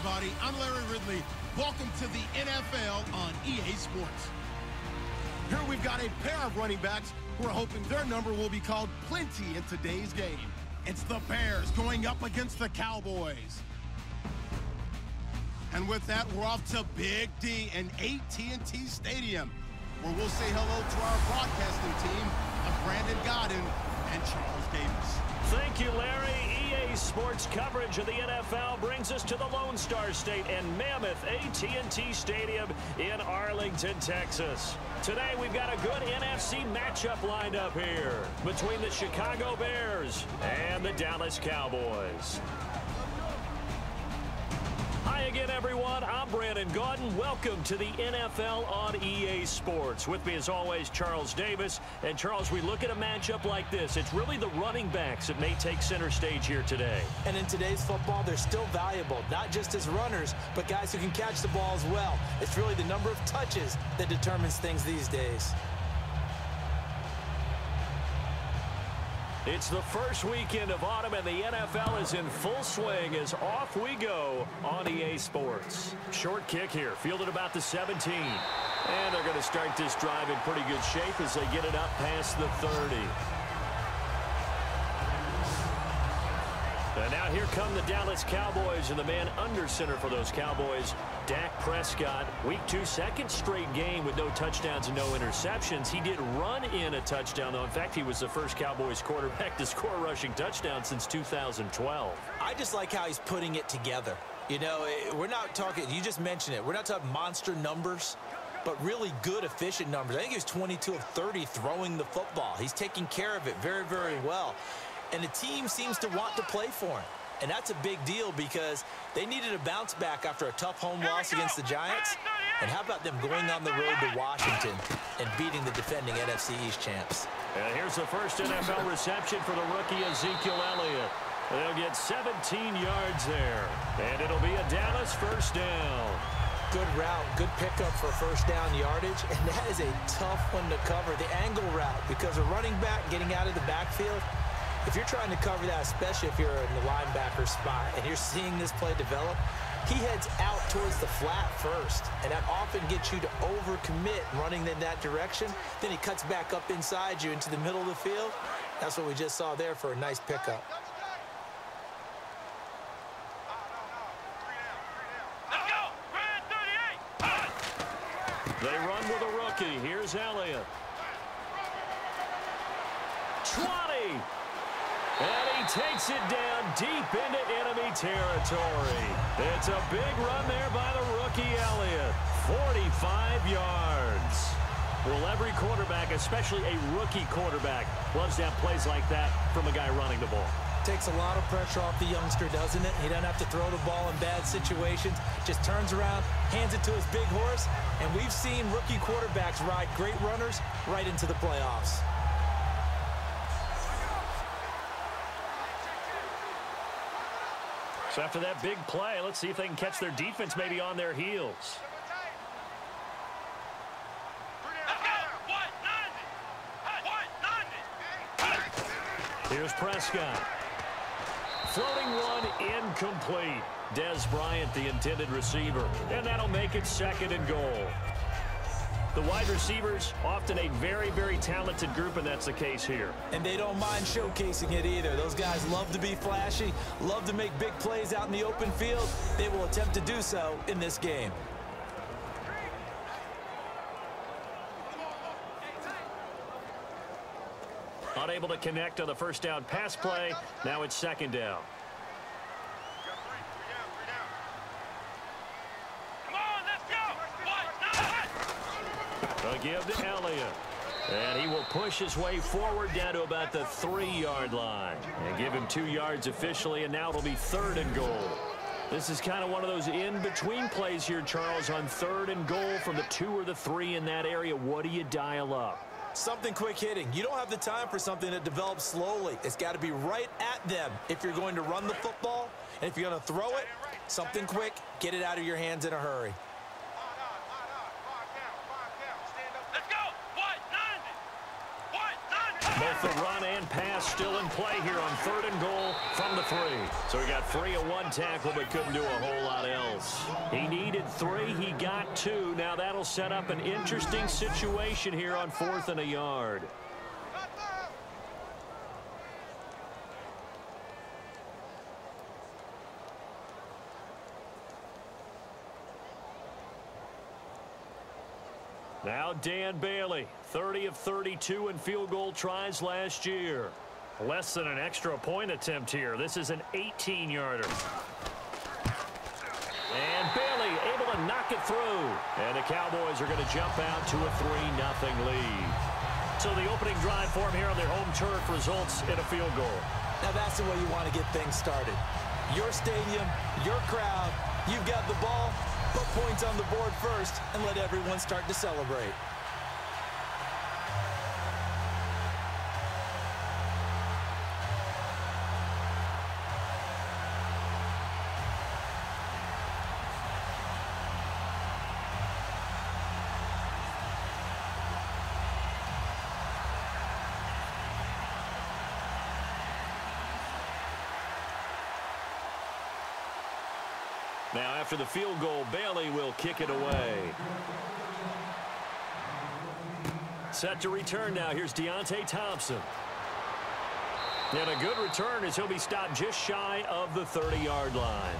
everybody. I'm Larry Ridley. Welcome to the NFL on EA Sports. Here we've got a pair of running backs who are hoping their number will be called plenty in today's game. It's the Bears going up against the Cowboys. And with that, we're off to Big D and AT&T Stadium, where we'll say hello to our broadcasting team of Brandon Godden and Charles Davis. Thank you, Larry. EA Sports coverage of the NFL brings us to the Lone Star State and mammoth AT&T Stadium in Arlington, Texas. Today, we've got a good NFC matchup lined up here between the Chicago Bears and the Dallas Cowboys. Hi again, everyone. I'm Brandon Gaudin. Welcome to the NFL on EA Sports. With me, as always, Charles Davis. And, Charles, we look at a matchup like this. It's really the running backs that may take center stage here today. And in today's football, they're still valuable, not just as runners, but guys who can catch the ball as well. It's really the number of touches that determines things these days. It's the first weekend of autumn, and the NFL is in full swing as off we go on EA Sports. Short kick here, fielded about the 17. And they're going to start this drive in pretty good shape as they get it up past the 30. And now here come the Dallas Cowboys, and the man under center for those Cowboys, Dak Prescott. Week 2, second straight game with no touchdowns and no interceptions. He did run in a touchdown, though. In fact, he was the first Cowboys quarterback to score a rushing touchdown since 2012. I just like how he's putting it together. You know, we're not talking, you just mentioned it, we're not talking monster numbers, but really good, efficient numbers. I think he was 22 of 30 throwing the football. He's taking care of it very, very well. And the team seems to want to play for him. And that's a big deal because they needed a bounce back after a tough home loss against the Giants. And how about them going on the road to Washington and beating the defending NFC East champs? And here's the first NFL reception for the rookie Ezekiel Elliott. They'll get 17 yards there. And it'll be a Dallas first down. Good route, good pickup for first down yardage. And that is a tough one to cover, the angle route, because a running back getting out of the backfield, if you're trying to cover that, especially if you're in the linebacker spot and you're seeing this play develop, he heads out towards the flat first, and that often gets you to overcommit running in that direction. Then he cuts back up inside you into the middle of the field. That's what we just saw there for a nice pickup. They run with a rookie. Here's Elliott. 20. And he takes it down deep into enemy territory. It's a big run there by the rookie Elliott. 45 yards. Well, every quarterback, especially a rookie quarterback, loves to have plays like that from a guy running the ball. Takes a lot of pressure off the youngster, doesn't it? He doesn't have to throw the ball in bad situations. Just turns around, hands it to his big horse. And we've seen rookie quarterbacks ride great runners right into the playoffs. So after that big play, let's see if they can catch their defense maybe on their heels. Here's Prescott. Floating one, incomplete. Dez Bryant, the intended receiver. And that'll make it second and goal. The wide receivers, often a very, very talented group, and that's the case here. And they don't mind showcasing it either. Those guys love to be flashy, love to make big plays out in the open field. They will attempt to do so in this game. Unable to connect on the first down pass play. Now it's second down. A give to Elliott. And he will push his way forward down to about the 3-yard line. And give him 2 yards officially, and now it'll be third and goal. This is kind of one of those in-between plays here, Charles, on third and goal from the 2 or the 3 in that area. What do you dial up? Something quick hitting. You don't have the time for something that develops slowly. It's got to be right at them if you're going to run the football. And if you're going to throw it, something quick, get it out of your hands in a hurry. with the run and pass still in play here on 3rd and goal from the 3. So he got free of 1 tackle but couldn't do a whole lot else. He needed 3. He got 2. Now that'll set up an interesting situation here on 4th and a yard. Now Dan Bailey, 30 of 32 in field goal tries last year. Less than an extra point attempt here. This is an 18-yarder. And Bailey able to knock it through. And the Cowboys are going to jump out to a 3-0 lead. So the opening drive for them here on their home turf results in a field goal. Now that's the way you want to get things started. Your stadium, your crowd, you've got the ball. Put points on the board first and let everyone start to celebrate. Now, after the field goal, Bailey will kick it away. Set to return now. Here's Deontay Thompson. And a good return as he'll be stopped just shy of the 30-yard line.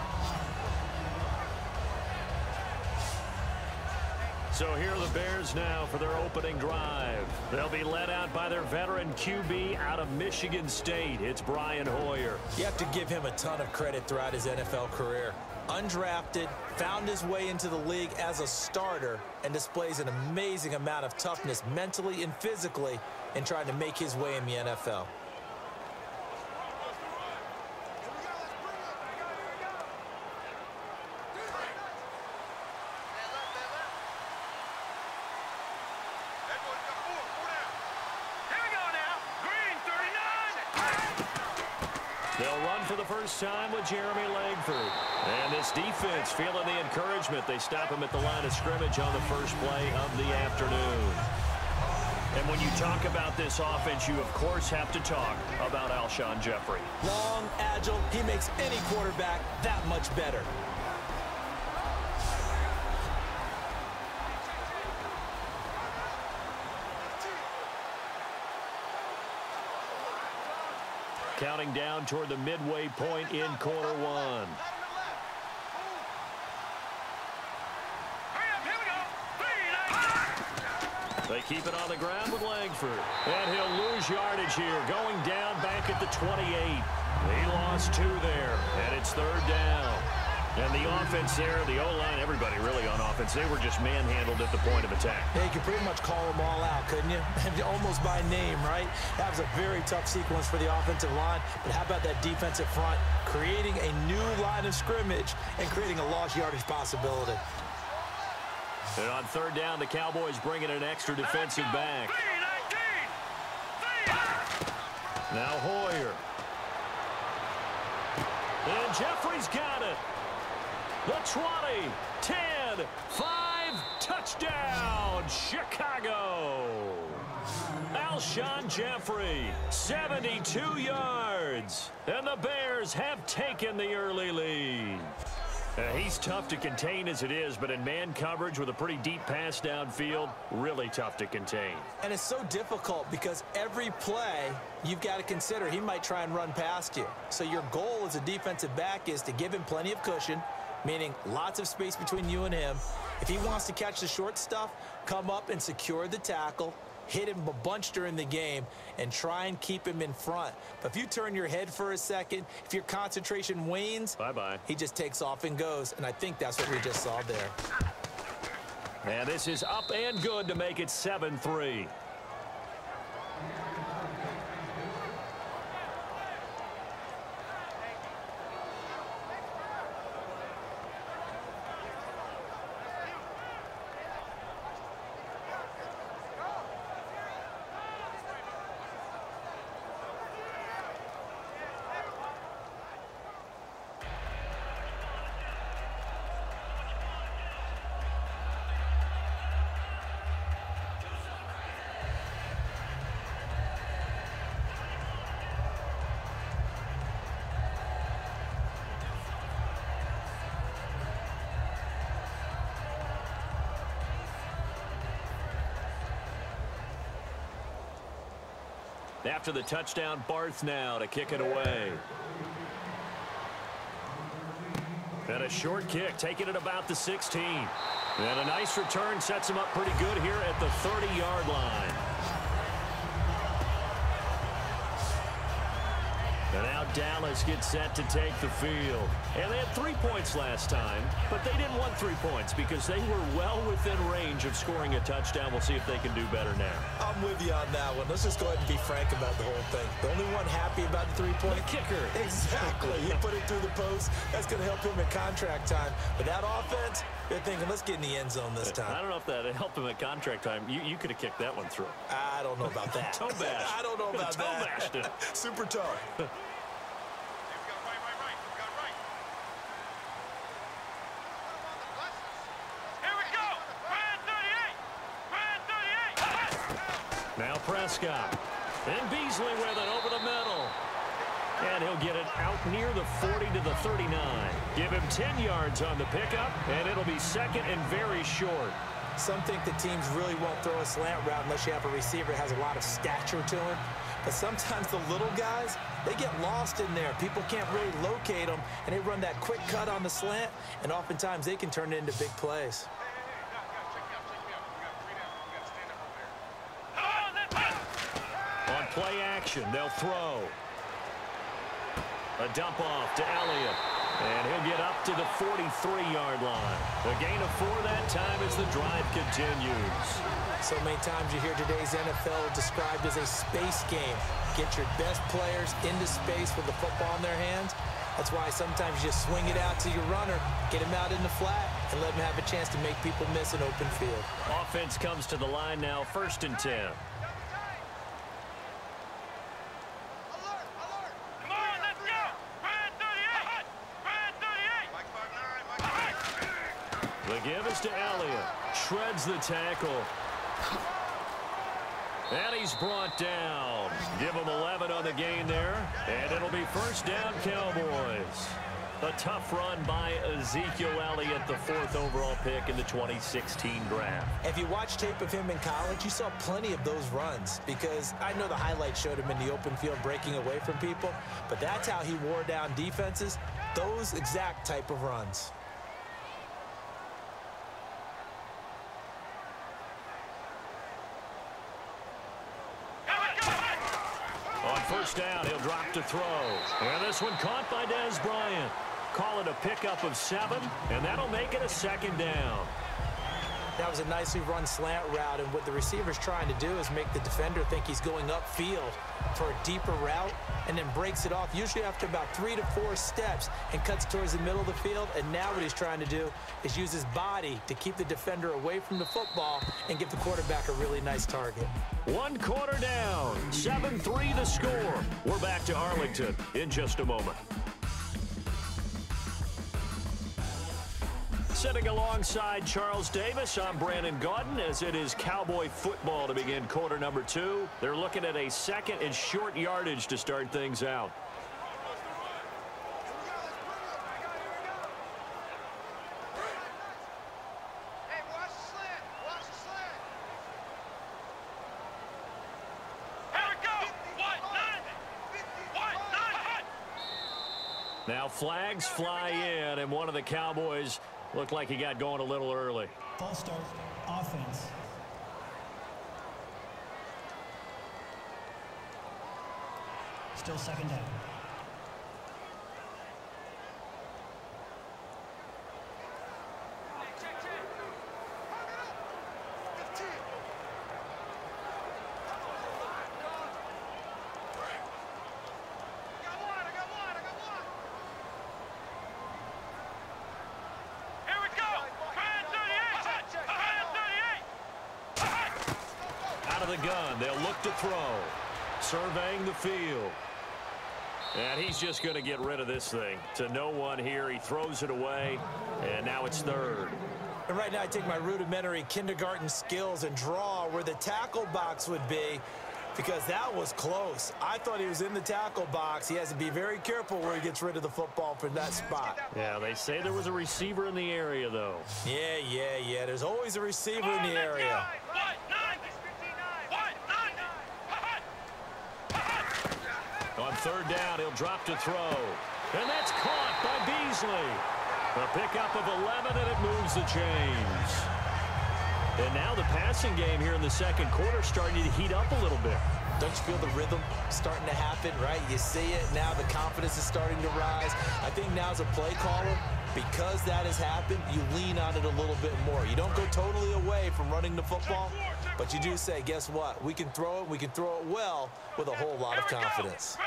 So here are the Bears now for their opening drive. They'll be led out by their veteran QB out of Michigan State. It's Brian Hoyer. You have to give him a ton of credit throughout his NFL career. Undrafted, found his way into the league as a starter, and displays an amazing amount of toughness mentally and physically in trying to make his way in the NFL. They'll run for the first time with Jeremy Langford. And this defense feeling the encouragement. They stop him at the line of scrimmage on the first play of the afternoon. And when you talk about this offense, you, of course, have to talk about Alshon Jeffrey. Long, agile, he makes any quarterback that much better. Counting down toward the midway point in quarter one. They keep it on the ground with Langford. And he'll lose yardage here, going down back at the 28. He lost 2 there, and it's 3rd down. And the offense there, the O-line, everybody really on offense, they were just manhandled at the point of attack. Yeah, you could pretty much call them all out, couldn't you? Almost by name, right? That was a very tough sequence for the offensive line. But how about that defensive front creating a new line of scrimmage and creating a lost yardage possibility? And on 3rd down, the Cowboys bring in an extra defensive back. Now Hoyer. And Jeffrey's got it. The 20, 10, 5, touchdown, Chicago. Alshon Jeffrey, 72 yards. And the Bears have taken the early lead. He's tough to contain as it is, but in man coverage with a pretty deep pass downfield, really tough to contain. And it's so difficult because every play you've got to consider he might try and run past you. So your goal as a defensive back is to give him plenty of cushion, meaning lots of space between you and him. If he wants to catch the short stuff, come up and secure the tackle, hit him a bunch during the game, and try and keep him in front. But if you turn your head for a second, if your concentration wanes, bye-bye. He just takes off and goes, and I think that's what we just saw there. And this is up and good to make it 7-3. After the touchdown, Barth now to kick it away. And a short kick, taking it about the 16. And a nice return sets him up pretty good here at the 30-yard line. And now Dallas gets set to take the field. And they had 3 points last time, but they didn't want 3 points because they were well within range of scoring a touchdown. We'll see if they can do better now. I'm with you on that one. Let's just go ahead and be frank about the whole thing. The only one happy about the 3-point kicker. Exactly. He put it through the post. That's going to help him in contract time. But that offense, they're thinking, let's get in the end zone this time. I don't know if that helped him at contract time. You could have kicked that one through. I don't know about that. Toe bash. I don't know about toe that. Bashed it. Super toe. Now Prescott. And Beasley with it over the middle. And he'll get it out near the 40 to the 39. Give him 10 yards on the pickup, and it'll be second and very short. Some think the teams really won't throw a slant route unless you have a receiver that has a lot of stature to him. But sometimes the little guys, they get lost in there. People can't really locate them, and they run that quick cut on the slant, and oftentimes they can turn it into big plays. On play action, they'll throw. A dump off to Elliott. And he'll get up to the 43-yard line. A gain of 4 that time as the drive continues. So many times you hear today's NFL described as a space game. Get your best players into space with the football in their hands. That's why sometimes you just swing it out to your runner, get him out in the flat, and let him have a chance to make people miss an open field. Offense comes to the line now, 1st and 10. The give is to Elliott. Shreds the tackle. And he's brought down. Give him 11 on the gain there. And it'll be 1st down, Cowboys. A tough run by Ezekiel Elliott, the 4th overall pick in the 2016 draft. If you watch tape of him in college, you saw plenty of those runs because I know the highlights showed him in the open field breaking away from people, but that's how he wore down defenses, those exact type of runs. On 1st down, he'll drop to throw. And this one caught by Dez Bryant. Call it a pickup of 7, and that'll make it a 2nd down. That was a nicely run slant route, and what the receiver's trying to do is make the defender think he's going upfield for a deeper route and then breaks it off, usually after about 3 to 4 steps, and cuts towards the middle of the field. And now what he's trying to do is use his body to keep the defender away from the football and give the quarterback a really nice target. 1 quarter down, 7-3 the score. We're back to Arlington in just a moment. Sitting alongside Charles Davis, I'm Brandon Gaudin as it is Cowboy football to begin quarter number 2. They're looking at a 2nd and short yardage to start things out. Now flags fly in, and one of the Cowboys looked like he got going a little early. False start, offense. Still 2nd down. The gun, they'll look to throw. Surveying the field. And he's just going to get rid of this thing. To no one here. He throws it away, and now it's 3rd. And right now I take my rudimentary kindergarten skills and draw where the tackle box would be, because that was close. I thought he was in the tackle box. He has to be very careful where he gets rid of the football from that spot. Yeah, they say there was a receiver in the area, though. Yeah. There's always a receiver in the area. third down, he'll drop to throw. And that's caught by Beasley. A pickup of 11, and it moves the chains. And now the passing game here in the second quarter starting to heat up a little bit. Don't you feel the rhythm starting to happen, right? You see it. Now the confidence is starting to rise. I think now as a play caller, because that has happened, you lean on it a little bit more. You don't go totally away from running the football, but you do say, guess what? We can throw it. We can throw it well with a whole lot of confidence.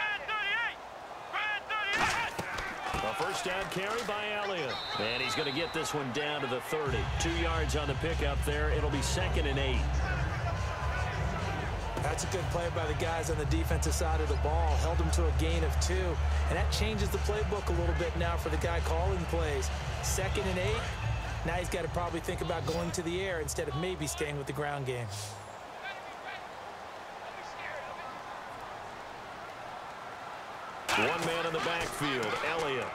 A first down carry by Elliott. And he's going to get this one down to the 30. 2 yards on the pickup there. It'll be 2nd and 8. That's a good play by the guys on the defensive side of the ball. Held them to a gain of 2. And that changes the playbook a little bit now for the guy calling plays. 2nd and 8. Now he's got to probably think about going to the air instead of maybe staying with the ground game. One man in the backfield, Elliott.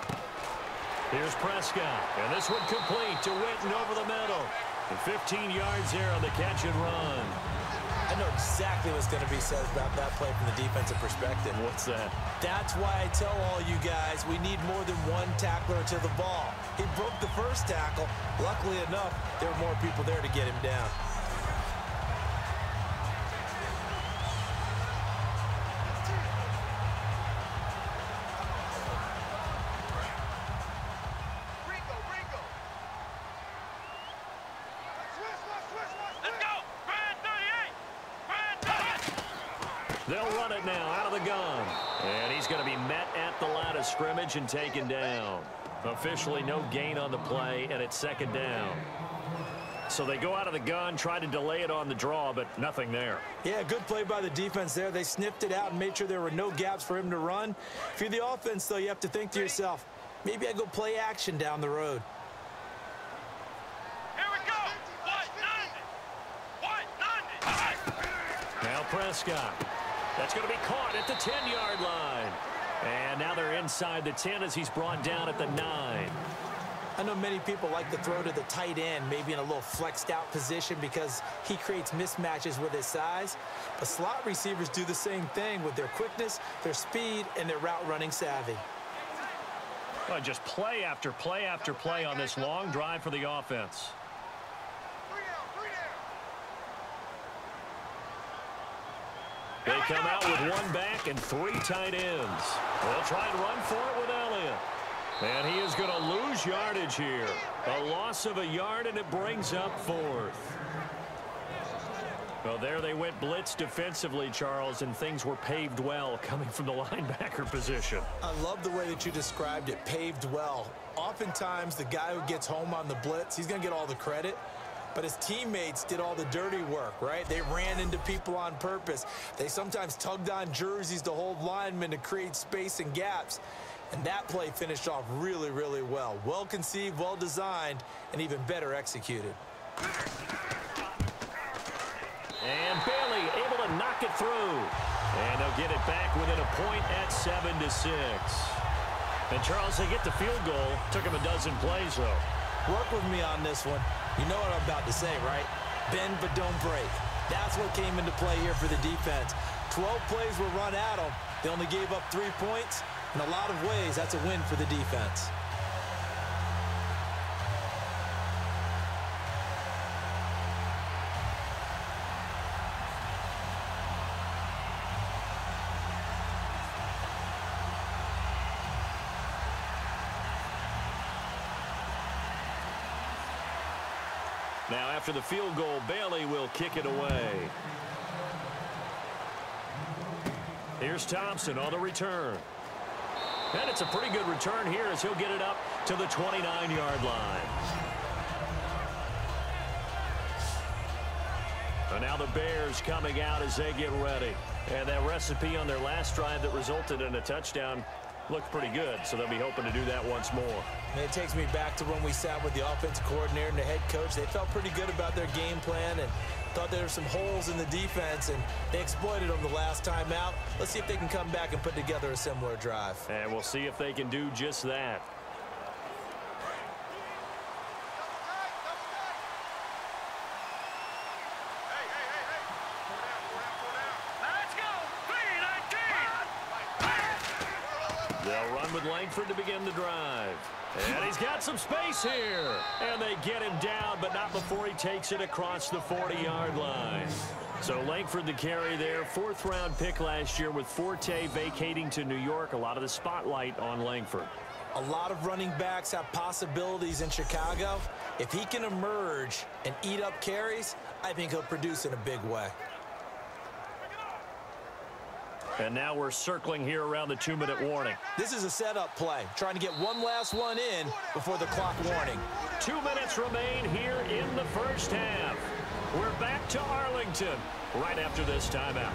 Here's Prescott, and this one complete to Witten over the middle. And 15 yards there on the catch and run. I know exactly what's going to be said about that play from the defensive perspective. What's that? That's why I tell all you guys we need more than one tackler to the ball. He broke the first tackle. Luckily enough, there were more people there to get him down. They'll run it now out of the gun. And he's going to be met at the line of scrimmage and taken down. Officially no gain on the play, and it's 2nd down. So they go out of the gun, try to delay it on the draw, but nothing there. Yeah, good play by the defense there. They sniffed it out and made sure there were no gaps for him to run. If you're the offense, though, you have to think to yourself, maybe I go play action down the road. Here we go. Now Prescott. That's going to be caught at the 10-yard line. And now they're inside the 10 as he's brought down at the 9. I know many people like to throw to the tight end, maybe in a little flexed out position because he creates mismatches with his size. But slot receivers do the same thing with their quickness, their speed, and their route running savvy. Well, just play after play after play on this long drive for the offense. They come out with 1 back and 3 tight ends. They'll try and run for it with Elliott. And he is going to lose yardage here. A loss of a yard, and it brings up 4th. Well, there they went blitz defensively, Charles, and things were paved well coming from the linebacker position. I love the way that you described it, paved well. Oftentimes, the guy who gets home on the blitz, he's going to get all the credit. But his teammates did all the dirty work, right? They ran into people on purpose. They sometimes tugged on jerseys to hold linemen to create space and gaps. And that play finished off really, really well. Well conceived, well designed, and even better executed. And Bailey able to knock it through. And they'll get it back within a point at 7-6. And Charles, they get the field goal. Took him a dozen plays, though. Work with me on this one. You know what I'm about to say, right? Bend but don't break. That's what came into play here for the defense. 12 plays were run at them. They only gave up 3 points. In a lot of ways, that's a win for the defense. Now, after the field goal, Bailey will kick it away. Here's Thompson on the return. And it's a pretty good return here as he'll get it up to the 29-yard line. And now the Bears coming out as they get ready. And that recipe on their last drive that resulted in a touchdown looked pretty good, so they'll be hoping to do that once more. And it takes me back to when we sat with the offensive coordinator and the head coach. They felt pretty good about their game plan and thought there were some holes in the defense, and they exploited them the last time out. Let's see if they can come back and put together a similar drive. And we'll see if they can do just that. with Langford to begin the drive. And he's got some space here. And they get him down, but not before he takes it across the 40-yard line. So Langford the carry there, 4th-round pick last year with Forte vacating to New York. A lot of the spotlight on Langford. A lot of running backs have possibilities in Chicago. If he can emerge and eat up carries, I think he'll produce in a big way. And now we're circling here around the 2-minute warning. This is a setup play, trying to get one last one in before the clock warning. 2 minutes remain here in the first half. We're back to Arlington right after this timeout.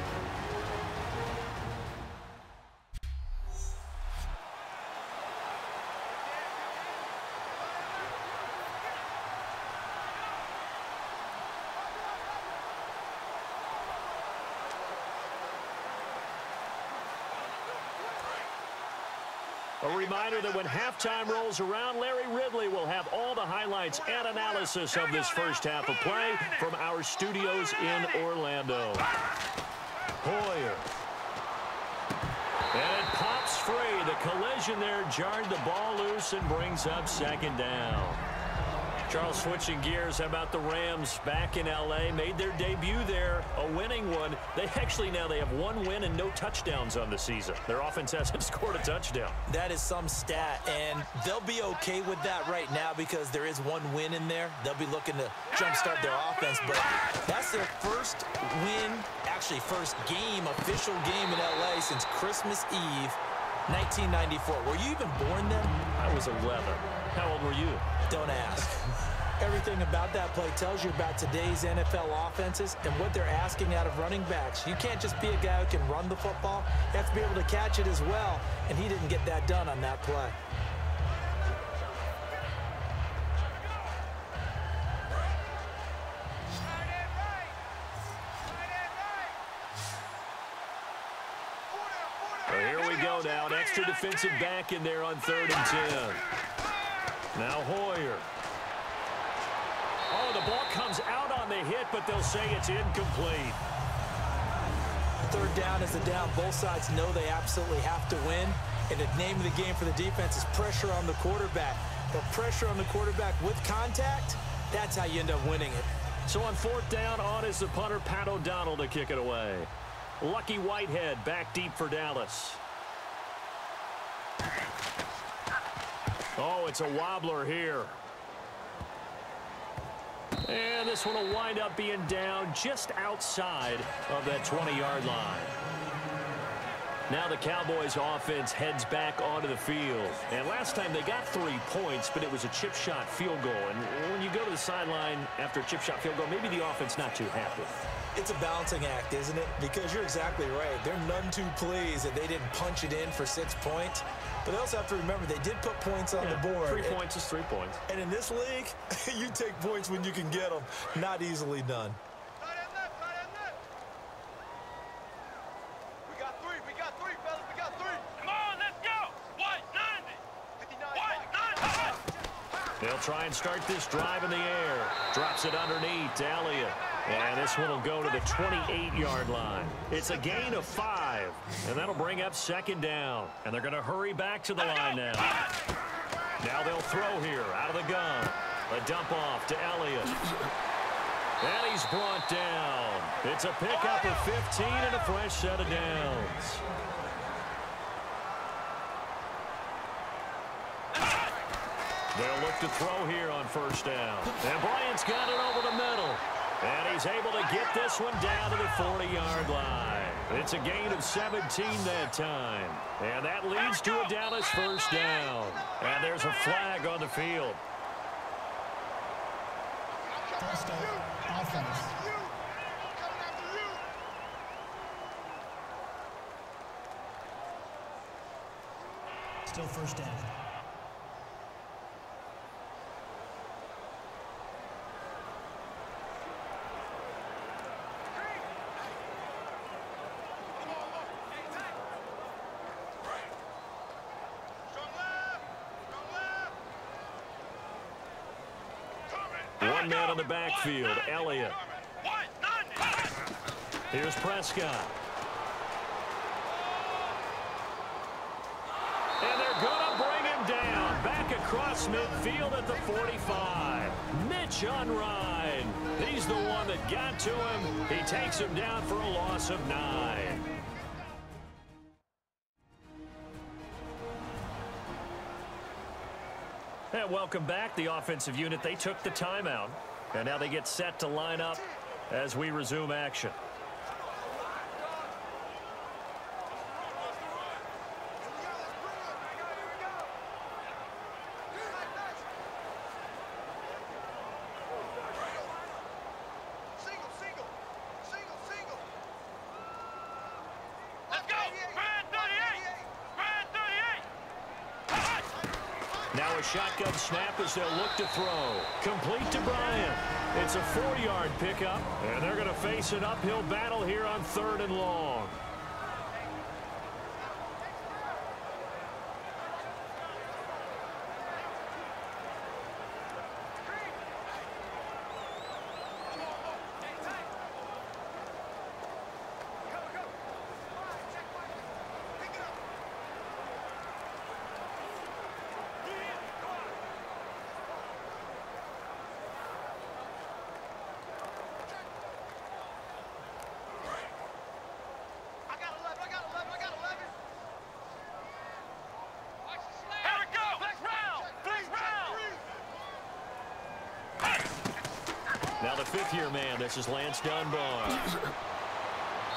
A reminder that when halftime rolls around, Larry Ridley will have all the highlights and analysis of this first half of play from our studios in Orlando. Hoyer. And it pops free. The collision there jarred the ball loose and brings up 2nd down. Charles, switching gears, how about the Rams back in L.A.? Made their debut there, a winning one. They have 1 win and no touchdowns on the season. Their offense hasn't scored a touchdown. That is some stat, and they'll be okay with that right now because there is 1 win in there. They'll be looking to jumpstart their offense, but that's their first win, actually first game, official game in L.A. since Christmas Eve, 1994. Were you even born then? I was 11. How old were you? Don't ask. Everything about that play tells you about today's NFL offenses and what they're asking out of running backs. You can't just be a guy who can run the football. You have to be able to catch it as well, and he didn't get that done on that play. Well, here we go now. An extra defensive back in there on 3rd and 10. Now Hoyer. Oh, the ball comes out on the hit, but they'll say it's incomplete. 3rd down is the down. Both sides know they absolutely have to win. And the name of the game for the defense is pressure on the quarterback. But pressure on the quarterback with contact, that's how you end up winning it. So on 4th down, on is the punter, Pat O'Donnell, to kick it away. Lucky Whitehead back deep for Dallas. Oh, it's a wobbler here. And this one will wind up being down just outside of that 20-yard line. Now the Cowboys offense heads back onto the field. And last time they got 3 points, but it was a chip shot field goal. And when you go to the sideline after a chip shot field goal, maybe the offense not too happy. It's a balancing act, isn't it? Because you're exactly right. They're none too pleased that they didn't punch it in for 6 points. But they also have to remember they did put points on the board. 3 points is 3 points. And in this league, you take points when you can get them. Not easily done. We got three, fellas. We got 3. Come on, let's go. White 90. 59. White 90. They'll try and start this drive in the air. Drops it underneath to Elliott. And this one will go to the 28-yard line. It's a gain of 5, and that'll bring up 2nd down. And they're going to hurry back to the line now. Now they'll throw here out of the gun. A dump off to Elliott. And he's brought down. It's a pickup of 15 and a fresh set of downs. They'll look to throw here on 1st down. And Bryant's got it over the middle. And he's able to get this one down to the 40-yard line. It's a gain of 17 that time. And that leads to a Dallas 1st down. And there's a flag on the field. First down, offense. Still 1st down. One man on the backfield, Elliott. Here's Prescott. And they're good. across midfield at the 45. Mitch on Ryan. He's the one that got to him. He takes him down for a loss of 9. And welcome back, the offensive unit. They took the timeout, and now they get set to line up as we resume action. Now a shotgun snap as they'll look to throw. Complete to Bryant. It's a 4-yard pickup, and they're going to face an uphill battle here on 3rd and long. Now the 5th-year man, this is Lance Dunbar.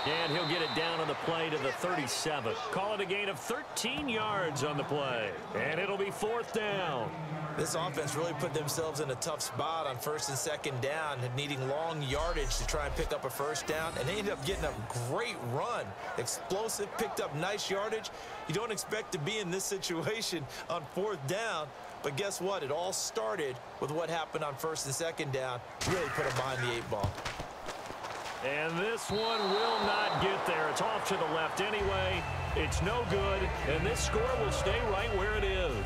And he'll get it down on the play to the 37. Call it a gain of 13 yards on the play. And it'll be 4th down. This offense really put themselves in a tough spot on 1st and 2nd down, needing long yardage to try and pick up a 1st down, and they ended up getting a great run. Explosive, picked up nice yardage. You don't expect to be in this situation on 4th down, but guess what? It all started with what happened on 1st and 2nd down. Really put them behind the 8 ball. And this one will not get there. It's off to the left anyway. It's no good, and this score will stay right where it is.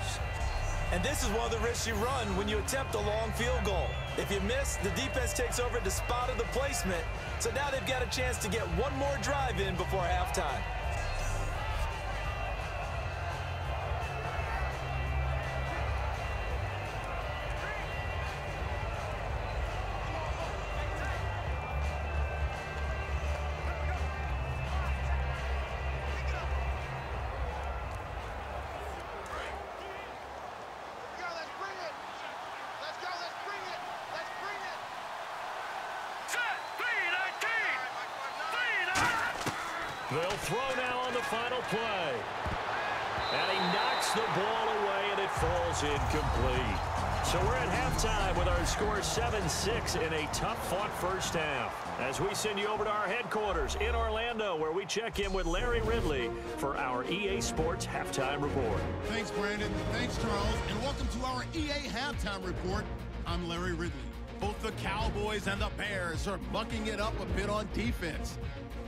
And this is one of the risks you run when you attempt a long field goal. If you miss, the defense takes over the spot of the placement. So now they've got a chance to get one more drive in before halftime. They'll throw now on the final play. And he knocks the ball away, and it falls incomplete. So we're at halftime with our score 7-6 in a tough-fought first half. As we send you over to our headquarters in Orlando, where we check in with Larry Ridley for our EA Sports Halftime Report. Thanks, Brandon. Thanks, Charles. And welcome to our EA Halftime Report. I'm Larry Ridley. Both the Cowboys and the Bears are mucking it up a bit on defense.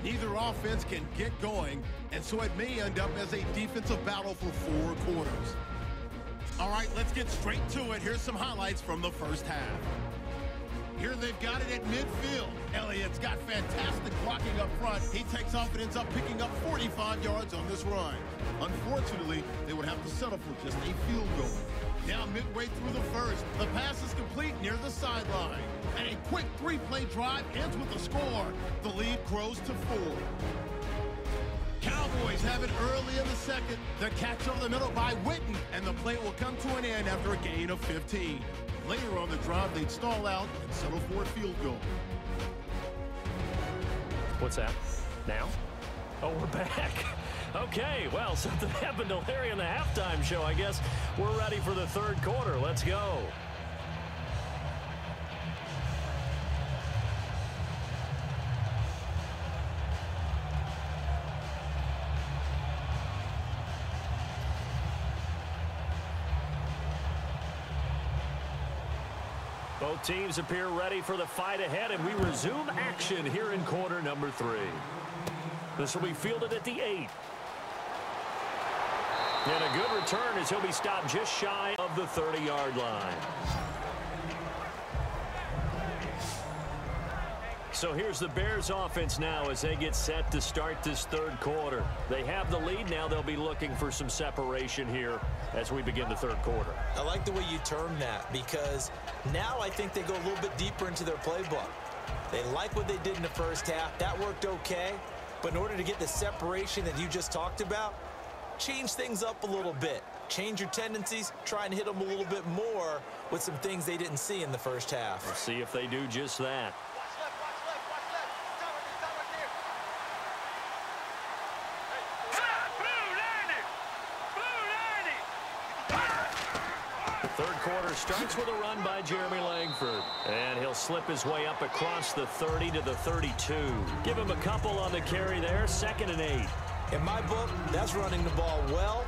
Neither offense can get going, and so it may end up as a defensive battle for 4 quarters. All right, let's get straight to it. Here's some highlights from the first half. Here they've got it at midfield. Elliott's got fantastic blocking up front. He takes off and ends up picking up 45 yards on this run. Unfortunately, they would have to settle for just a field goal. Now midway through the first, the pass is complete near the sideline. And a quick 3-play drive ends with a score. The lead grows to 4. Cowboys have it early in the second. The catch over the middle by Witten, and the play will come to an end after a gain of 15. Later on the drive, they'd stall out and settle for a field goal. What's that? Now? Oh, we're back. Okay, well, something happened to Larry in the halftime show. I guess we're ready for the 3rd quarter. Let's go. Both teams appear ready for the fight ahead, and we resume action here in quarter number 3. This will be fielded at the 8. And a good return as he'll be stopped just shy of the 30-yard line. So here's the Bears offense now as they get set to start this third quarter. They have the lead now. They'll be looking for some separation here as we begin the third quarter. I like the way you term that because now I think they go a little bit deeper into their playbook. They like what they did in the first half. That worked okay. But in order to get the separation that you just talked about, change things up a little bit. Change your tendencies. Try and hit them a little bit more with some things they didn't see in the first half. We'll see if they do just that. Third quarter starts with a run by Jeremy Langford. And he'll slip his way up across the 30 to the 32. Give him a couple on the carry there. 2nd and 8. In my book, that's running the ball well,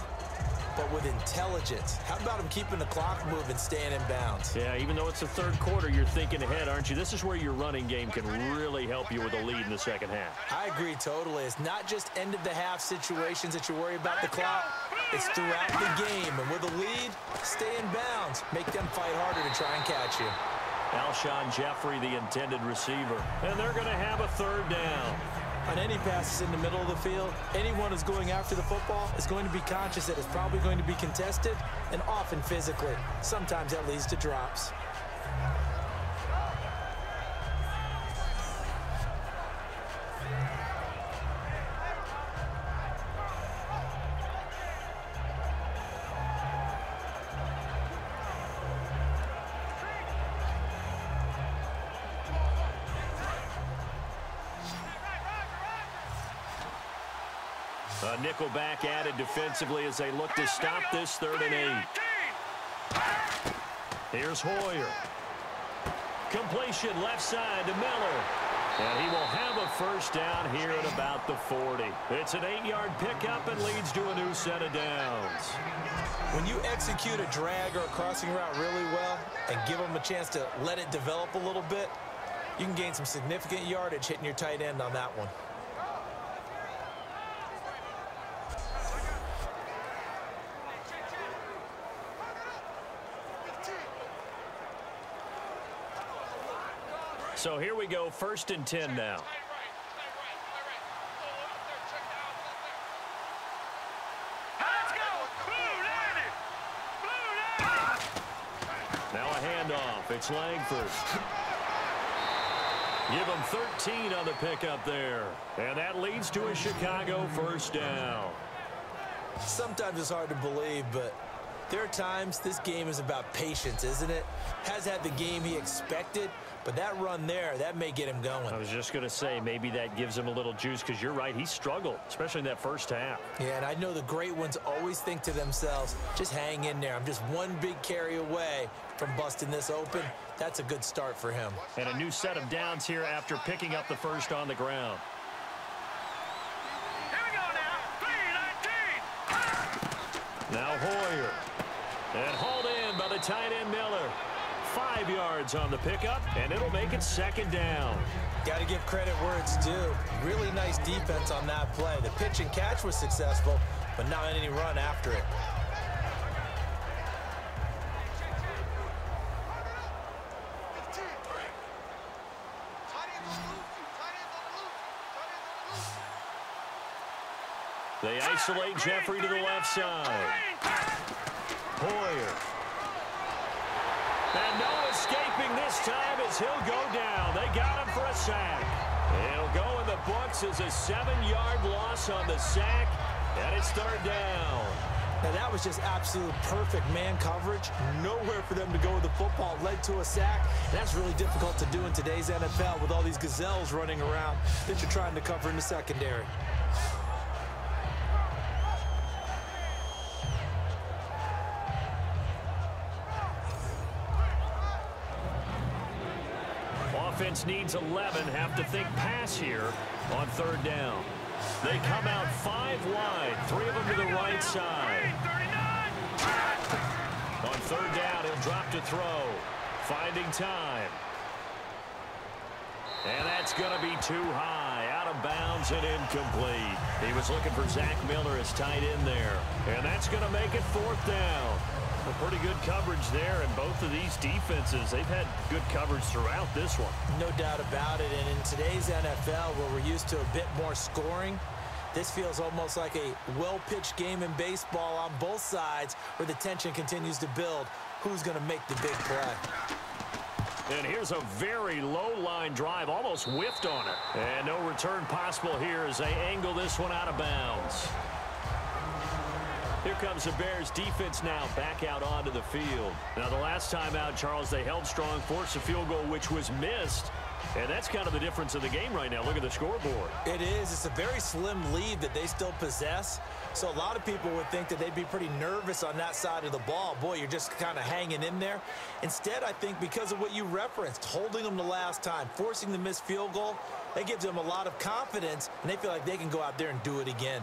but with intelligence. How about him keeping the clock moving, staying in bounds? Yeah, even though it's the third quarter, you're thinking ahead, aren't you? This is where your running game can really help you with a lead in the second half. I agree totally. It's not just end-of-the-half situations that you worry about the clock. It's throughout the game. And with a lead, stay in bounds. Make them fight harder to try and catch you. Alshon Jeffrey, the intended receiver. And they're going to have a third down. On any passes in the middle of the field, anyone who's going after the football is going to be conscious that it's probably going to be contested and often physically. Sometimes that leads to drops. A nickelback added defensively as they look to stop this 3rd and 8. Here's Hoyer. Completion left side to Miller. And he will have a first down here at about the 40. It's an 8-yard pickup and leads to a new set of downs. When you execute a drag or a crossing route really well and give them a chance to let it develop a little bit, you can gain some significant yardage hitting your tight end on that one. So here we go, 1st and 10 now. Now a handoff. It's Langford. Give him 13 on the pickup there. And that leads to a Chicago first down. Sometimes it's hard to believe, but there are times this game is about patience, isn't it? Has had the game he expected, but that run there, that may get him going. I was just going to say, maybe that gives him a little juice because you're right, he struggled, especially in that first half. Yeah, and I know the great ones always think to themselves, just hang in there. I'm just one big carry away from busting this open. That's a good start for him. And a new set of downs here after picking up the first on the ground. Here we go now. 3-19. Now Hoyer. And hauled in by the tight end Miller. 5 yards on the pickup, and it'll make it 2nd down. Got to give credit where it's due. Really nice defense on that play. The pitch and catch was successful, but not any run after it. They isolate Jeffrey to the left side. Hoyer. And no escaping this time as he'll go down. They got him for a sack. It'll go in the books as a 7-yard loss on the sack, and it's 3rd down. Now that was just absolute perfect man coverage. Nowhere for them to go with the football. Led to a sack. And that's really difficult to do in today's NFL with all these gazelles running around that you're trying to cover in the secondary. Offense needs 11, have to think pass here on 3rd down. They come out 5 wide, 3 of them to the right side. On 3rd down, he'll drop to throw. Finding time. And that's going to be too high, out of bounds and incomplete. He was looking for Zach Miller as tight end there. And that's going to make it 4th down. Well, pretty good coverage there, and both of these defenses, they've had good coverage throughout this one. No doubt about it, and in today's NFL, where we're used to a bit more scoring, this feels almost like a well-pitched game in baseball on both sides where the tension continues to build. Who's going to make the big play? And here's a very low-line drive, almost whiffed on it. And no return possible here as they angle this one out of bounds. Here comes the Bears defense now back out onto the field. Now, the last time out, Charles, they held strong, forced a field goal, which was missed. And that's kind of the difference in the game right now. Look at the scoreboard. It is. It's a very slim lead that they still possess. So a lot of people would think that they'd be pretty nervous on that side of the ball. Boy, you're just kind of hanging in there. Instead, I think because of what you referenced, holding them the last time, forcing the missed field goal, that gives them a lot of confidence, and they feel like they can go out there and do it again.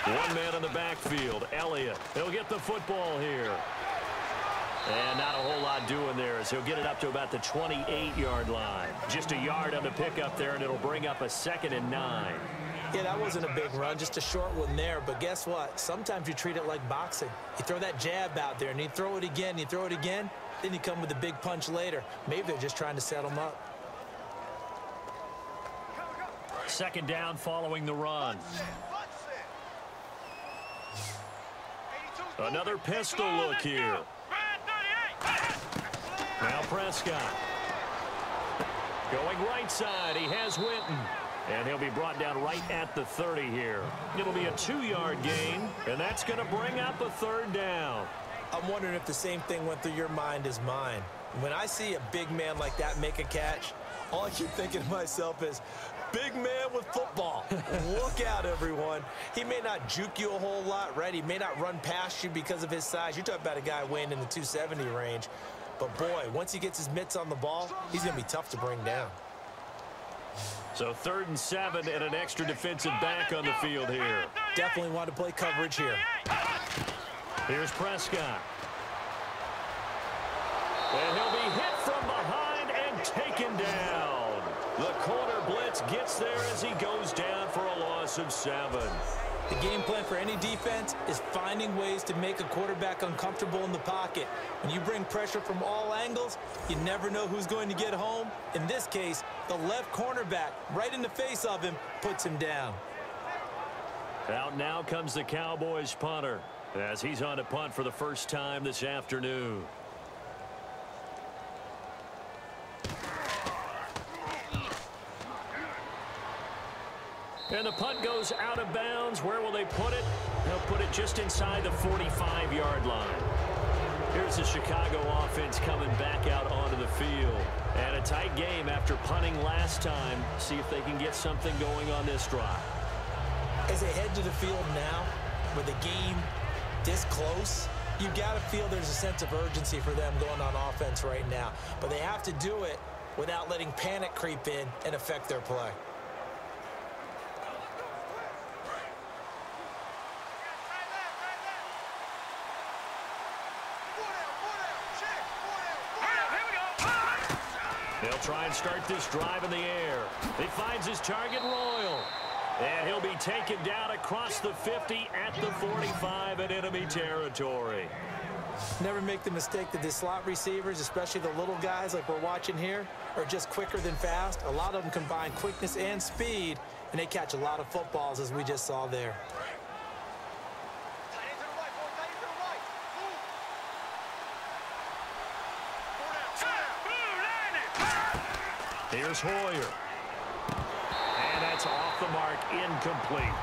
One man in the backfield, Elliott. He'll get the football here. And not a whole lot doing there as he'll get it up to about the 28-yard line. Just a yard on the pickup there, and it'll bring up a 2nd and 9. Yeah, that wasn't a big run, just a short one there. But guess what? Sometimes you treat it like boxing. You throw that jab out there, and you throw it again, then you come with a big punch later. Maybe they're just trying to set them up. 2nd down following the run. Another pistol look here. Now Prescott. Going right side, he has Winton. And he'll be brought down right at the 30 here. It'll be a 2-yard gain, and that's going to bring up a 3rd down. I'm wondering if the same thing went through your mind as mine. When I see a big man like that make a catch, all I keep thinking to myself is, big man with football. Look out, everyone. He may not juke you a whole lot, right? He may not run past you because of his size. You're talking about a guy weighing in the 270 range. But, boy, once he gets his mitts on the ball, he's going to be tough to bring down. So 3rd and 7 and an extra defensive back on the field here. Definitely want to play coverage here. Here's Prescott. And he'll be hit from behind and taken down. The corner blitz gets there as he goes down for a loss of 7. The game plan for any defense is finding ways to make a quarterback uncomfortable in the pocket. When you bring pressure from all angles, you never know who's going to get home. In this case, the left cornerback, right in the face of him, puts him down. Out now comes the Cowboys punter as he's on a punt for the first time this afternoon. And the punt goes out of bounds. Where will they put it? They'll put it just inside the 45-yard line. Here's the Chicago offense coming back out onto the field. And a tight game after punting last time. See if they can get something going on this drive. As they head to the field now, with the game this close, you've got to feel there's a sense of urgency for them going on offense right now. But they have to do it without letting panic creep in and affect their play. They'll try and start this drive in the air. He finds his target, Royal. And he'll be taken down across the 50 at the 45 in enemy territory. Never make the mistake that the slot receivers, especially the little guys like we're watching here, are just quicker than fast. A lot of them combine quickness and speed, and they catch a lot of footballs, as we just saw there. Here's Hoyer. And that's off the mark, incomplete.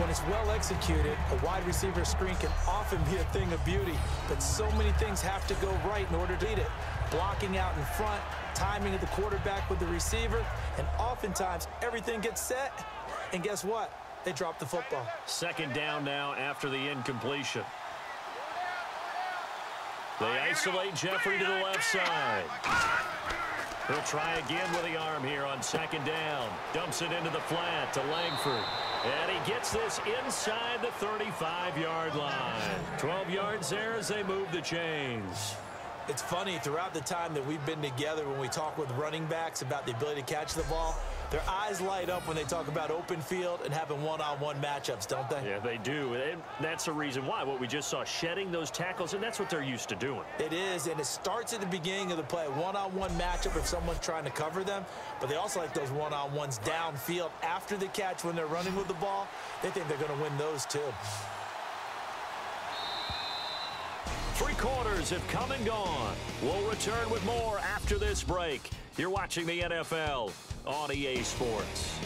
When it's well executed, a wide receiver screen can often be a thing of beauty, but so many things have to go right in order to beat it. Blocking out in front, timing of the quarterback with the receiver, and oftentimes everything gets set, and guess what? They drop the football. 2nd down now after the incompletion. They isolate Jeffrey to the left side. He'll try again with the arm here on 2nd down. Dumps it into the flat to Langford. And he gets this inside the 35-yard line. 12 yards there as they move the chains. It's funny, throughout the time that we've been together, when we talk with running backs about the ability to catch the ball, their eyes light up when they talk about open field and having one-on-one matchups, don't they? Yeah, they do. And that's the reason why. What we just saw, shedding those tackles, and that's what they're used to doing. It is, and it starts at the beginning of the play. One-on-one matchup if someone's trying to cover them, but they also like those one-on-ones downfield after the catch when they're running with the ball. They think they're going to win those too. 3 quarters have come and gone. We'll return with more after this break. You're watching the NFL on EA Sports.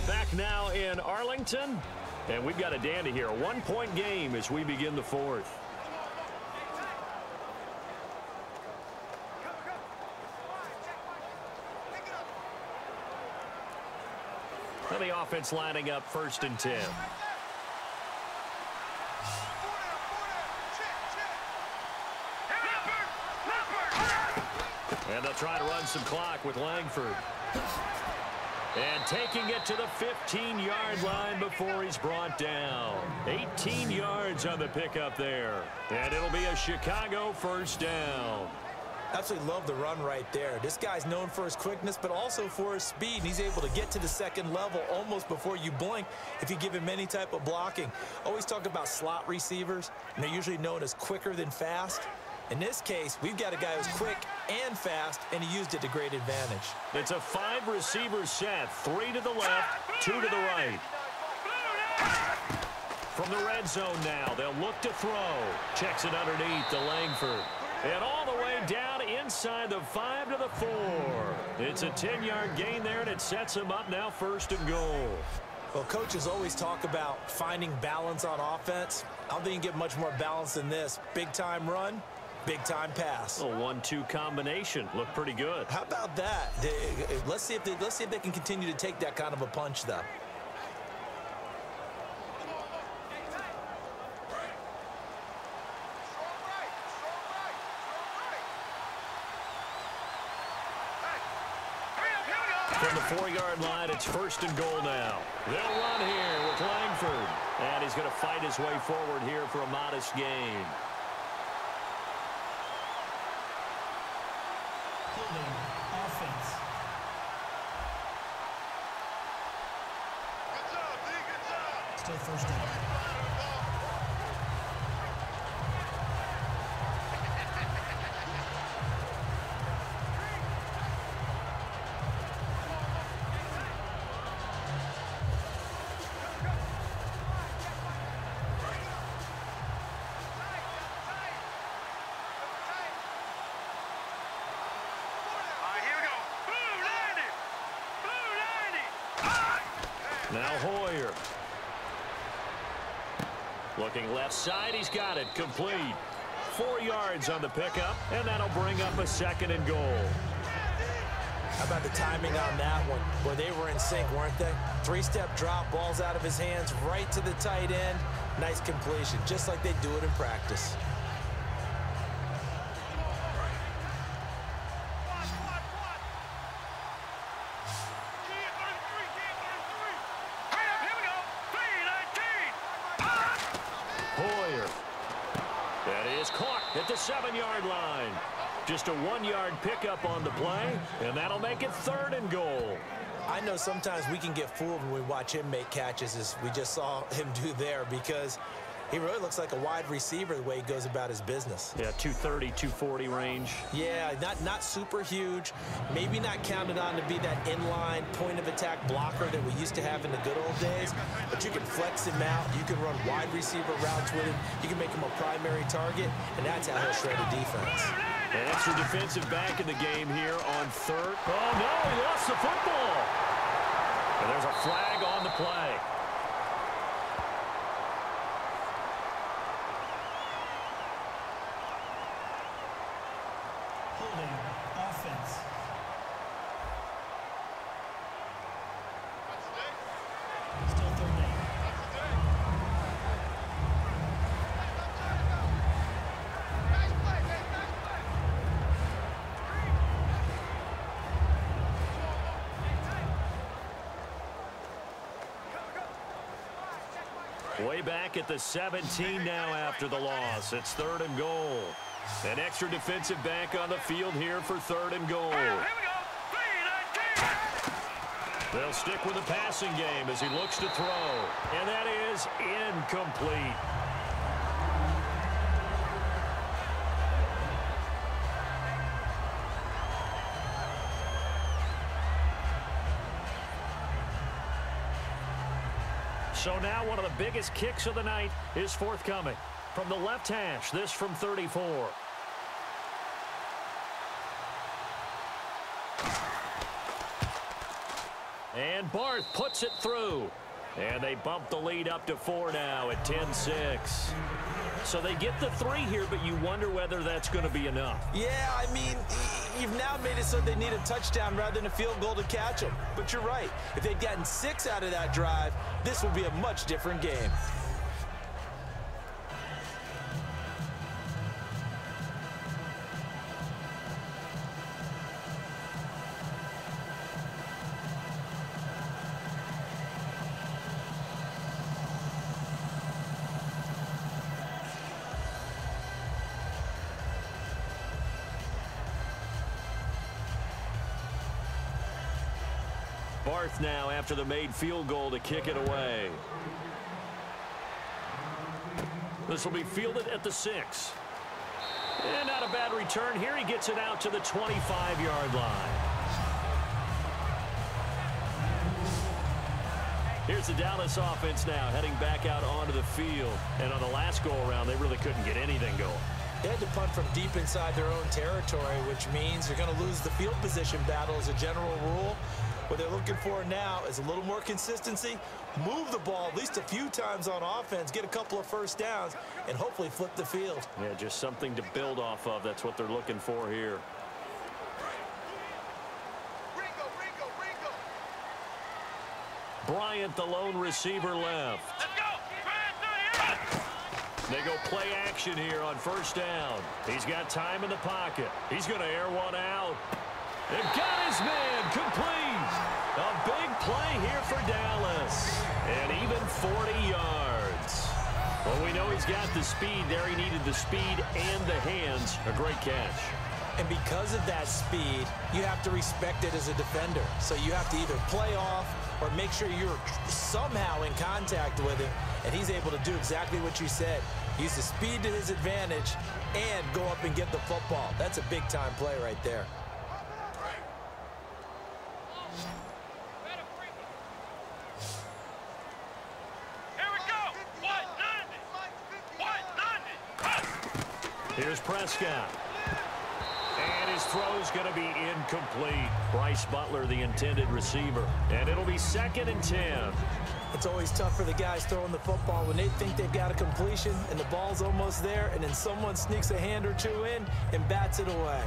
Back now in Arlington, and we've got a dandy here. A 1-point game as we begin the 4th. And the offense lining up 1st and 10. And they'll try to run some clock with Langford. And taking it to the 15-yard line before he's brought down. 18 yards on the pickup there. And it'll be a Chicago 1st down. Absolutely love the run right there. This guy's known for his quickness, but also for his speed. And he's able to get to the 2nd level almost before you blink if you give him any type of blocking. Always talk about slot receivers, and they're usually known as quicker than fast. In this case, we've got a guy who's quick and fast, and he used it to great advantage. It's a 5-receiver set. 3 to the left, 2 to the right. From the red zone now, they'll look to throw. Checks it underneath to Langford. And all the way down inside the 5 to the 4. It's a 10-yard gain there, and it sets him up now 1st and goal. Well, coaches always talk about finding balance on offense. I don't think you can get much more balance than this. Big-time run, big-time pass. A 1-2 combination. Looked pretty good. How about that? Let's see if they can continue to take that kind of a punch, though. From the 4-yard line, it's 1st and goal now. They'll run here with Langford. And he's going to fight his way forward here for a modest gain. Holding offense. Good job, D. Good job. Still 1st down. Now Hoyer. Looking left side, he's got it, complete. 4 yards on the pickup, and that'll bring up a 2nd and goal. How about the timing on that one? Boy, they were in sync, weren't they? 3-step drop, balls out of his hands, right to the tight end. Nice completion, just like they do it in practice. Hoyer. That is caught at the 7-yard line. Just a 1-yard pickup on the play, and that'll make it 3rd and goal. I know sometimes we can get fooled when we watch him make catches, as we just saw him do there, because he really looks like a wide receiver the way he goes about his business. Yeah, 230, 240 range. Yeah, not super huge. Maybe not counted on to be that inline point-of-attack blocker that we used to have in the good old days, but you can flex him out. You can run wide receiver routes with him. You can make him a primary target, and that's how he'll shred a defense. An extra defensive back in the game here on 3rd. Oh, no, he lost the football. And there's a flag on the play. Holding offense. Still 3rd down. Way back at the 17 now after the loss. It's 3rd and goal. An extra defensive back on the field here for 3rd and goal. Here we go. They'll stick with the passing game as he looks to throw. And that is incomplete. So now one of the biggest kicks of the night is forthcoming. From the left hash, this from 34. And Barth puts it through. And they bump the lead up to 4 now at 10-6. So they get the 3 here, but you wonder whether that's going to be enough. Yeah, I mean, you've now made it so they need a touchdown rather than a field goal to catch them. But you're right. If they'd gotten 6 out of that drive, this would be a much different game. Barth now after the made field goal to kick it away. This will be fielded at the 6. And not a bad return here. He gets it out to the 25-yard line. Here's the Dallas offense now heading back out onto the field. And on the last go-around, they really couldn't get anything going. They had to punt from deep inside their own territory, which means they're going to lose the field position battle as a general rule. What they're looking for now is a little more consistency, move the ball at least a few times on offense, get a couple of first downs, and hopefully flip the field. Yeah, just something to build off of. That's what they're looking for here. Bryant, the lone receiver, left. Let's go. They go play action here on 1st down. He's got time in the pocket. He's going to air one out. They've got his man complete. A big play here for Dallas. And even 40 yards. Well, we know he's got the speed there. He needed the speed and the hands. A great catch. And because of that speed, you have to respect it as a defender. So you have to either play off or make sure you're somehow in contact with him. And he's able to do exactly what you said. Use the speed to his advantage and go up and get the football. That's a big-time play right there. Here's Prescott. And his throw's going to be incomplete. Bryce Butler, the intended receiver. And it'll be 2nd and 10. It's always tough for the guys throwing the football when they think they've got a completion and the ball's almost there, and then someone sneaks a hand or two in and bats it away.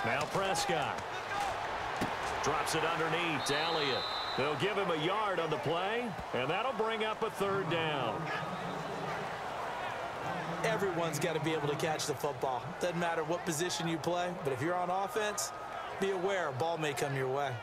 Now Prescott drops it underneath to Elliott. They'll give him a yard on the play, and that'll bring up a 3rd down. Everyone's got to be able to catch the football. Doesn't matter what position you play, but if you're on offense, be aware a ball may come your way.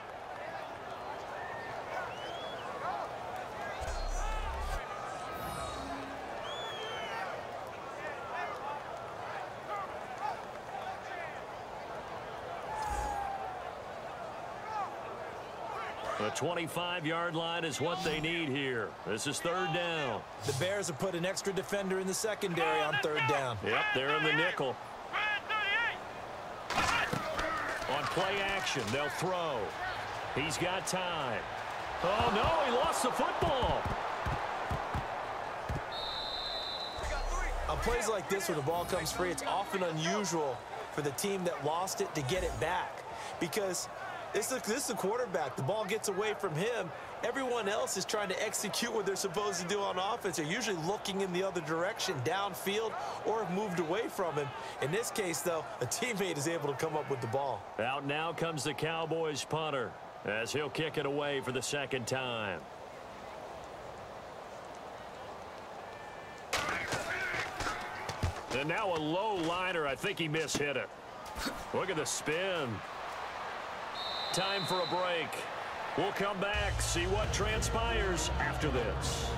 The 25-yard line is what they need here. This is 3rd down. The Bears have put an extra defender in the secondary on 3rd down. Yep, they're in the nickel. On play action, they'll throw. He's got time. Oh, no, he lost the football. On plays like this where the ball comes free, it's often unusual for the team that lost it to get it back. Because this is the quarterback. The ball gets away from him. Everyone else is trying to execute what they're supposed to do on offense. They're usually looking in the other direction, downfield, or have moved away from him. In this case, though, a teammate is able to come up with the ball. Out now comes the Cowboys punter as he'll kick it away for the 2nd time. And now a low liner. I think he mishit it. Look at the spin. Time for a break. We'll come back, see what transpires after this.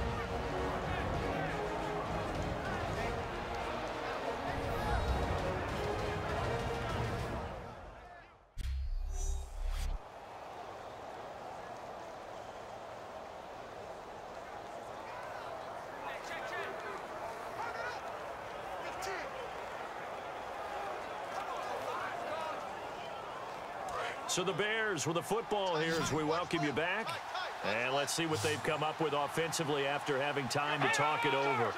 So the Bears with the football here as we welcome you back. And let's see what they've come up with offensively after having time to talk it over.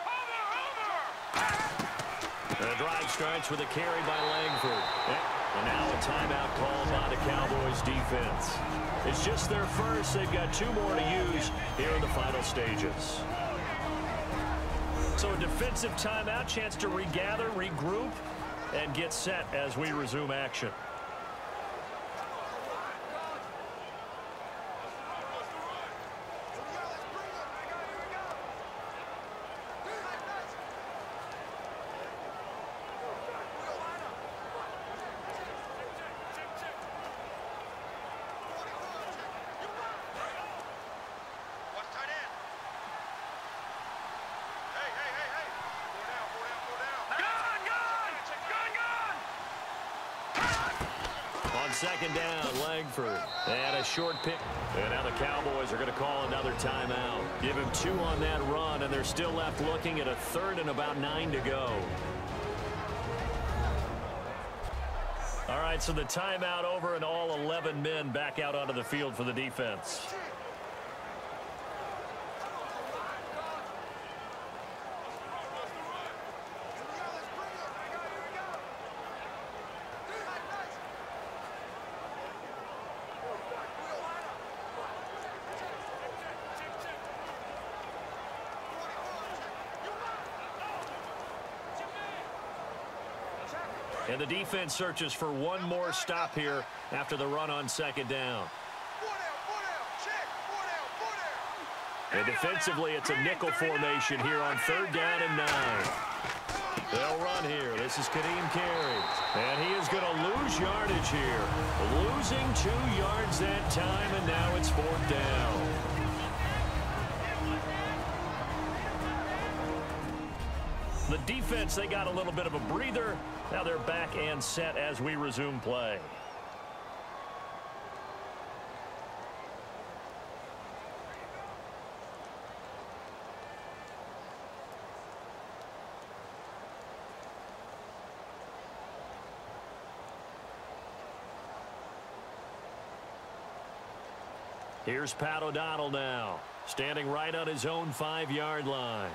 The drive starts with a carry by Langford. And now a timeout called by the Cowboys defense. It's just their first. They've got 2 more to use here in the final stages. So a defensive timeout, chance to regather, regroup, and get set as we resume action. Second down, Langford. And a short pick. And now the Cowboys are going to call another timeout. Give him 2 on that run, and they're still left looking at a 3rd and about 9 to go. All right, so the timeout over and all 11 men back out onto the field for the defense. And the defense searches for one more stop here after the run on second down. And defensively, it's a nickel formation here on 3rd down and 9. They'll run here. This is Kadeem Carey. And he is going to lose yardage here. Losing 2 yards that time, and now it's 4th down. The defense, they got a little bit of a breather. Now they're back and set as we resume play. Here's Pat O'Donnell now, standing right on his own 5-yard line.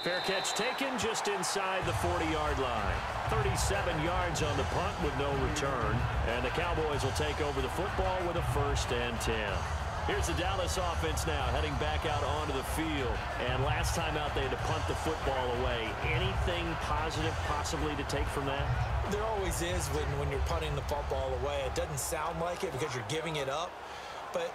Fair catch taken just inside the 40-yard line. 37 yards on the punt with no return. And the Cowboys will take over the football with a 1st and 10. Here's the Dallas offense now heading back out onto the field. And last time out they had to punt the football away. Anything positive possibly to take from that? There always is when you're punting the football away. It doesn't sound like it because you're giving it up. But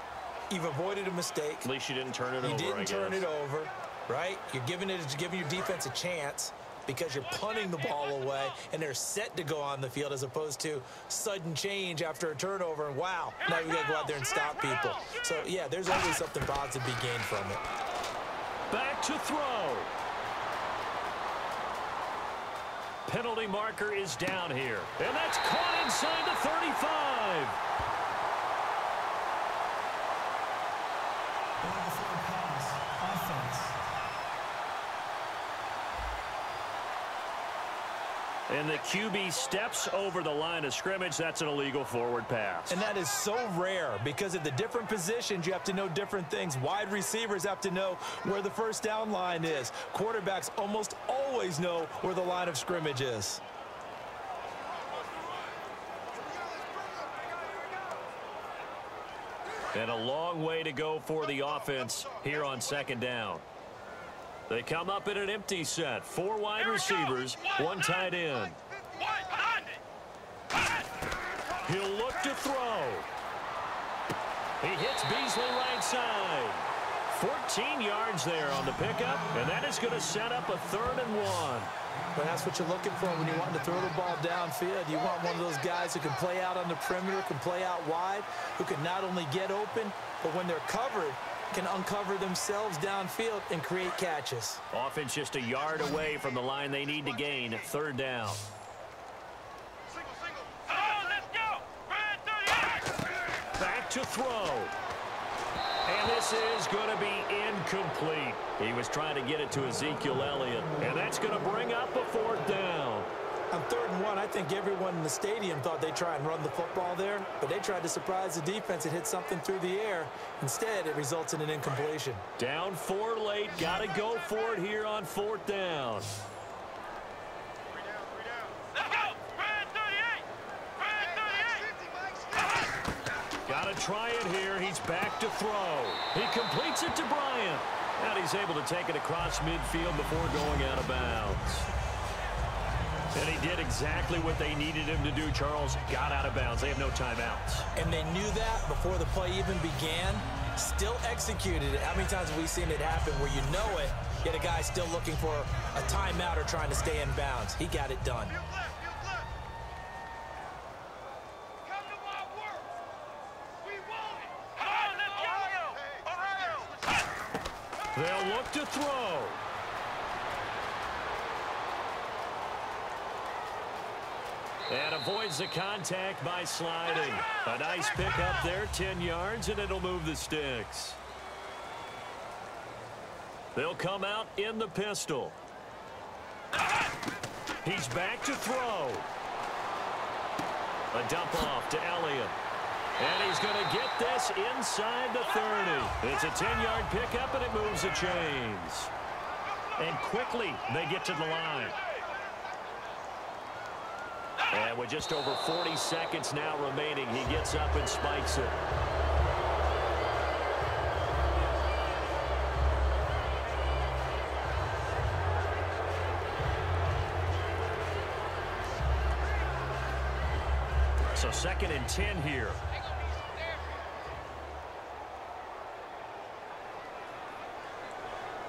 you've avoided a mistake. At least you didn't turn it over, You didn't turn it over. Right? You're giving your defense a chance because you're punting the ball away and they're set to go on the field as opposed to sudden change after a turnover and wow, now we got to go out there and stop people. So, yeah, there's always something positive to be gained from it. Back to throw. Penalty marker is down here. And that's caught inside the 35. And the QB steps over the line of scrimmage. That's an illegal forward pass. And that is so rare because at the different positions, you have to know different things. Wide receivers have to know where the 1st down line is. Quarterbacks almost always know where the line of scrimmage is. And a long way to go for the offense here on 2nd down. They come up in an empty set. 4 wide receivers, 1 tight end. He'll look to throw. He hits Beasley right side. 14 yards there on the pickup, and that is going to set up a 3rd and 1. But that's what you're looking for when you want to throw the ball downfield. You want one of those guys who can play out on the perimeter, can play out wide, who can not only get open, but when they're covered, can uncover themselves downfield and create catches. Offense just a yard away from the line they need to gain. 3rd down. Let's go. Back to throw. And this is going to be incomplete. He was trying to get it to Ezekiel Elliott, and that's going to bring up a 4th down. On 3rd and 1, I think everyone in the stadium thought they'd try and run the football there, but they tried to surprise the defense and hit something through the air. Instead, it results in an incompletion. Down 4 late. Got to go for it here on 4th down. Let's go. Brad 38. Got to try it here. He's back to throw. He completes it to Bryant. And he's able to take it across midfield before going out of bounds. And he did exactly what they needed him to do, Charles. Got out of bounds. They have no timeouts. And they knew that before the play even began. Still executed it. How many times have we seen it happen where you know it, yet a guy still looking for a timeout or trying to stay in bounds? He got it done. Come to my work. We want it. Come on, let's go. They'll look to throw. And avoids the contact by sliding. A nice pickup there, 10 yards, and it'll move the sticks. They'll come out in the pistol. He's back to throw. A dump off to Elliott. And he's going to get this inside the 30. It's a 10-yard pickup, and it moves the chains. And quickly, they get to the line. And with just over 40 seconds now remaining, he gets up and spikes it. So 2nd and 10 here.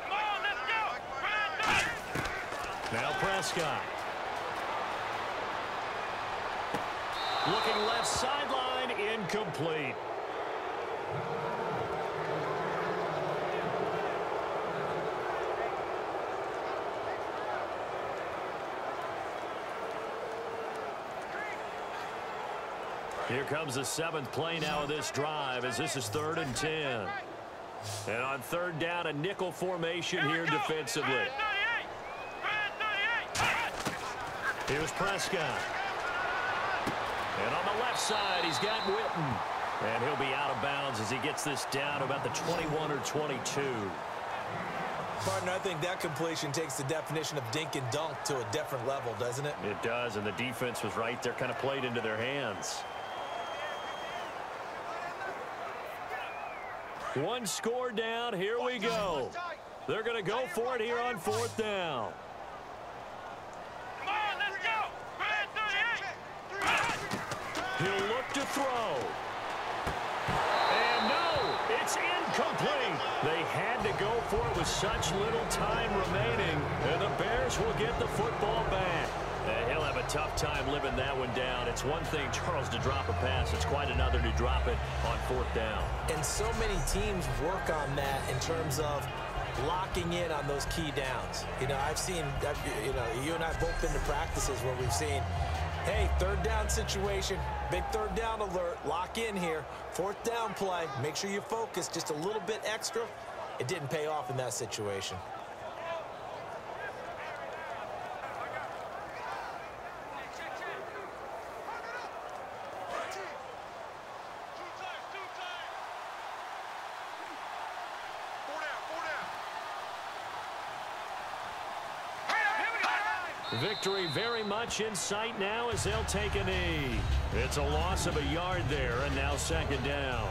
Come on, let's go. Now Prescott. Looking left sideline, incomplete. Here comes the 7th play now of this drive as this is 3rd and 10. And on 3rd down, a nickel formation here defensively. Here's Prescott. And on the left side, he's got Witten. And he'll be out of bounds as he gets this down about the 21 or 22. Partner, I think that completion takes the definition of dink and dunk to a different level, doesn't it? It does, and the defense was right there, kind of played into their hands. One score down, here we go. They're going to go for it here on 4th down. Come on, let's go. Brad 38. He'll look to throw. And no, it's incomplete. They had to go for it with such little time remaining, and the Bears will get the football back. He'll have a tough time living that one down. It's one thing, Charles, to drop a pass. It's quite another to drop it on 4th down. And so many teams work on that in terms of locking in on those key downs. You know, I've seen, you and I have both been to practices where we've seen, hey, 3rd down situation, big 3rd down alert, lock in here, 4th down play, make sure you focus just a little bit extra. It didn't pay off in that situation. Victory very much in sight now as they'll take a knee. It's a loss of a yard there, and now 2nd down.